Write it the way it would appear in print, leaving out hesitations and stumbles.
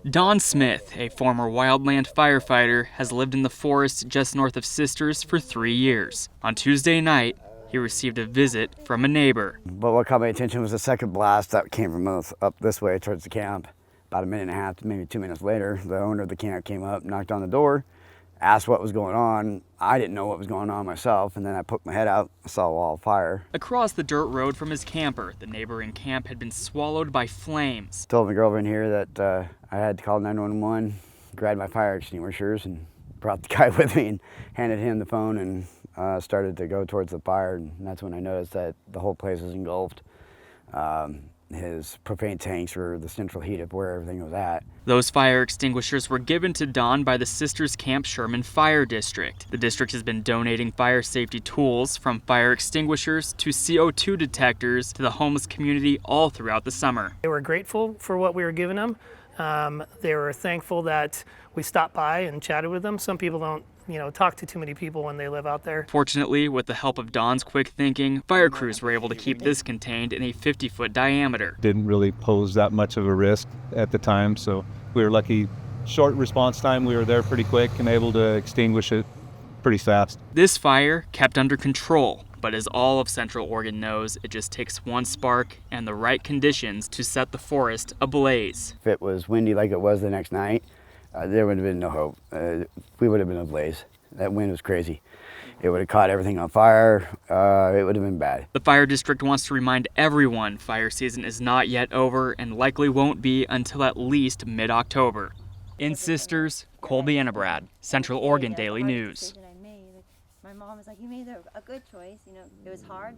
Don Smith, a former wildland firefighter, has lived in the forest just north of Sisters for 3 years. On Tuesday night, he received a visit from a neighbor. But what caught my attention was the second blast that came from us up this way towards the camp. About a minute and a half, maybe 2 minutes later, the owner of the camp came up, knocked on the door, asked what was going on. I didn't know what was going on myself, and then I poked my head out, I saw a wall of fire. Across the dirt road from his camper, the neighboring camp had been swallowed by flames. Told my girlfriend here that I had to call 911, grabbed my fire extinguishers, and brought the guy with me and handed him the phone and started to go towards the fire. And that's when I noticed that the whole place was engulfed. His propane tanks were the central heat of where everything was at. Those fire extinguishers were given to Don by the Sisters Camp Sherman Fire District. The district has been donating fire safety tools, from fire extinguishers to CO2 detectors, to the homeless community all throughout the summer. They were grateful for what we were giving them. They were thankful that we stopped by and chatted with them. Some people don't talk to too many people when they live out there. Fortunately, with the help of Don's quick thinking, fire crews were able to keep this contained in a 50-foot diameter. Didn't really pose that much of a risk at the time, so we were lucky. Short response time, we were there pretty quick and able to extinguish it pretty fast. This fire kept under control, but as all of Central Oregon knows, it just takes one spark and the right conditions to set the forest ablaze. If it was windy like it was the next night, there would have been no hope. We would have been ablaze. That wind was crazy. It would have caught everything on fire. It would have been bad. The fire district wants to remind everyone fire season is not yet over and likely won't be until at least mid-October. In Sisters, Colby Enabrad, Central Oregon Daily News. My mom was like, you made a good choice. It was hard.